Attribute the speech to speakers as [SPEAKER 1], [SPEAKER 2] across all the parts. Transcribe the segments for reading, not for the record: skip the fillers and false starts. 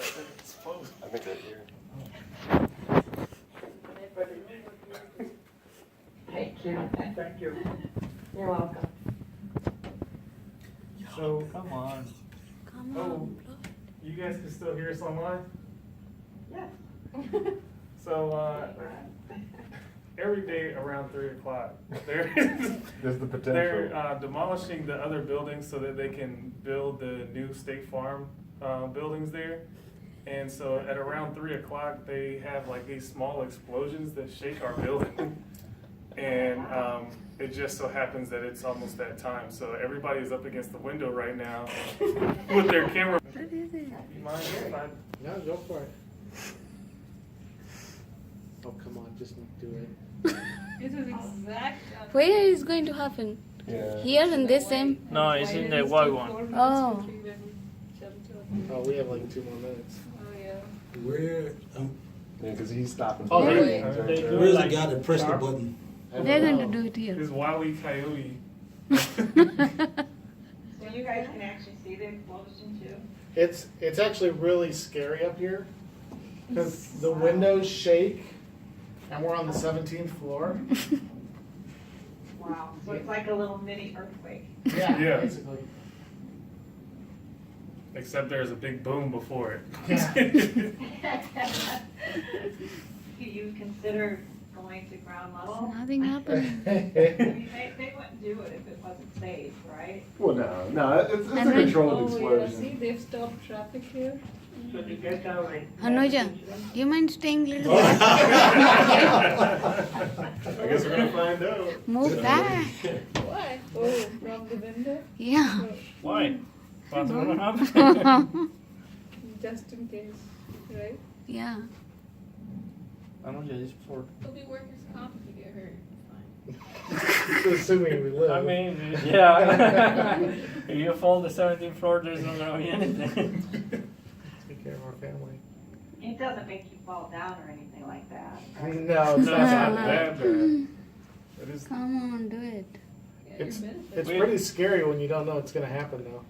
[SPEAKER 1] I think they're here.
[SPEAKER 2] Thank you.
[SPEAKER 3] Thank you.
[SPEAKER 2] You're welcome.
[SPEAKER 3] So, come on.
[SPEAKER 4] Come
[SPEAKER 3] Oh.
[SPEAKER 4] on.
[SPEAKER 3] You guys can still hear us online?
[SPEAKER 2] Yes.
[SPEAKER 3] So, every day around 3 o'clock,
[SPEAKER 1] There's the potential.
[SPEAKER 3] they're demolishing the other buildings so that they can build the new State Farm buildings there. And so at around 3 o'clock, they have like these small explosions that shake our building. And it just so happens that it's almost that time. So everybody is up against the window right now with their camera.
[SPEAKER 4] What is it?
[SPEAKER 3] You mind if I?
[SPEAKER 5] No, go for it. Oh, come on, just do it.
[SPEAKER 6] It is exact.
[SPEAKER 4] Where is going to happen?
[SPEAKER 1] Yeah.
[SPEAKER 4] Here in this same?
[SPEAKER 7] No, it's in the white one.
[SPEAKER 4] Oh.
[SPEAKER 5] Oh, we have like 2 more minutes.
[SPEAKER 6] Oh, yeah.
[SPEAKER 8] Where,
[SPEAKER 1] Yeah, because he's stopping.
[SPEAKER 5] Oh,
[SPEAKER 4] They-
[SPEAKER 5] really?
[SPEAKER 8] where's the guy that pressed the button?
[SPEAKER 4] They're going to do it here.
[SPEAKER 3] This Wile E. Coyote.
[SPEAKER 2] So you guys can actually see the explosion too?
[SPEAKER 5] It's actually really scary up here because the windows shake and we're on the 17th floor.
[SPEAKER 2] Wow. So it's like a little mini earthquake.
[SPEAKER 3] Yeah.
[SPEAKER 5] Basically.
[SPEAKER 3] Except there's a big boom before it.
[SPEAKER 5] Yeah.
[SPEAKER 2] Do you consider going to ground level?
[SPEAKER 4] Nothing happened.
[SPEAKER 2] I mean, they wouldn't do it if it wasn't safe, right?
[SPEAKER 1] Well, no, it's a
[SPEAKER 4] And then-
[SPEAKER 1] controlled
[SPEAKER 6] Oh, yeah.
[SPEAKER 1] explosion.
[SPEAKER 6] See, they've stopped traffic here.
[SPEAKER 4] Anuja, do you mind staying a little
[SPEAKER 1] I
[SPEAKER 4] bit?
[SPEAKER 1] guess we're gonna find out.
[SPEAKER 4] Move back.
[SPEAKER 6] Why? Oh, from the window?
[SPEAKER 4] Yeah.
[SPEAKER 7] Why? What's gonna happen?
[SPEAKER 6] Just in case, right?
[SPEAKER 4] Yeah.
[SPEAKER 7] I don't know, it's for.
[SPEAKER 6] It'll be workers' comp if you get hurt.
[SPEAKER 5] Assuming we live.
[SPEAKER 7] I mean, yeah. If you fall the 17th floor, there's not gonna be anything.
[SPEAKER 5] Take care of our family.
[SPEAKER 2] It doesn't make you fall down or anything like that, right?
[SPEAKER 5] No, it's
[SPEAKER 3] No,
[SPEAKER 5] not
[SPEAKER 3] it's
[SPEAKER 5] that
[SPEAKER 3] not
[SPEAKER 5] bad.
[SPEAKER 3] that bad. It is.
[SPEAKER 4] Come on, do it.
[SPEAKER 6] Yeah,
[SPEAKER 5] It's
[SPEAKER 6] you benefit.
[SPEAKER 5] it's pretty scary when you don't know what's gonna happen though.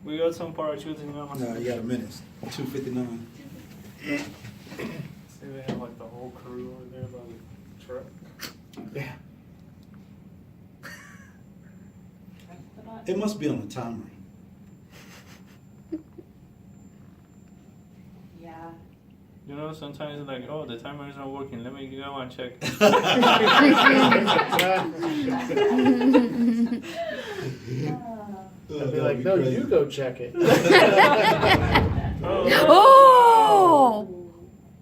[SPEAKER 7] We got some parachutes in Mama.
[SPEAKER 8] No, you got a minute. 2:59.
[SPEAKER 3] See, they have like the whole crew over there by the truck.
[SPEAKER 5] Yeah.
[SPEAKER 2] Press the button.
[SPEAKER 8] It must be on a timer.
[SPEAKER 2] Yeah.
[SPEAKER 7] You know, sometimes it's like, oh, the timer is not working. Let me go and check.
[SPEAKER 5] I'd be like, no, you go check it.
[SPEAKER 4] Oh!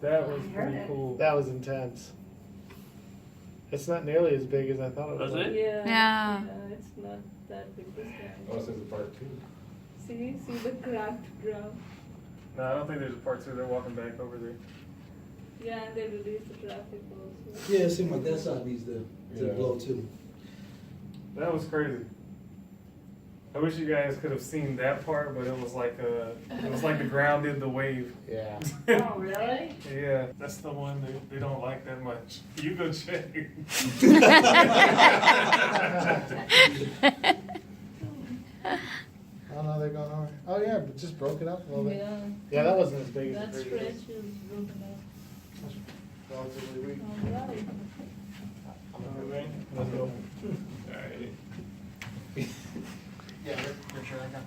[SPEAKER 3] That was
[SPEAKER 2] You heard
[SPEAKER 3] pretty
[SPEAKER 2] it.
[SPEAKER 3] cool.
[SPEAKER 5] That was intense. It's not nearly as big as I thought it was.
[SPEAKER 7] Was it?
[SPEAKER 6] Yeah.
[SPEAKER 4] Yeah.
[SPEAKER 6] It's not that big this time.
[SPEAKER 1] Oh, this is part 2.
[SPEAKER 6] See the cracked ground.
[SPEAKER 3] No, I don't think there's a part 2. They're walking back over there.
[SPEAKER 6] Yeah, and they release the traffic also.
[SPEAKER 8] Yeah, it seems like that side needs to
[SPEAKER 1] Yeah.
[SPEAKER 8] blow too.
[SPEAKER 3] That was crazy. I wish you guys could have seen that part, but it was like the ground did the wave.
[SPEAKER 5] Yeah.
[SPEAKER 2] Oh, really?
[SPEAKER 3] Yeah, that's the one they don't like that much. You go check.
[SPEAKER 5] Oh no, they're going over. Oh yeah, but just broke it up a little bit.
[SPEAKER 6] Yeah.
[SPEAKER 5] Yeah, that wasn't as big as
[SPEAKER 6] That
[SPEAKER 5] the
[SPEAKER 6] stretch
[SPEAKER 5] previous.
[SPEAKER 6] is broken up.
[SPEAKER 5] Relatively weak.
[SPEAKER 6] Alright.
[SPEAKER 3] Let's go. All right.
[SPEAKER 5] Yeah, for sure. I got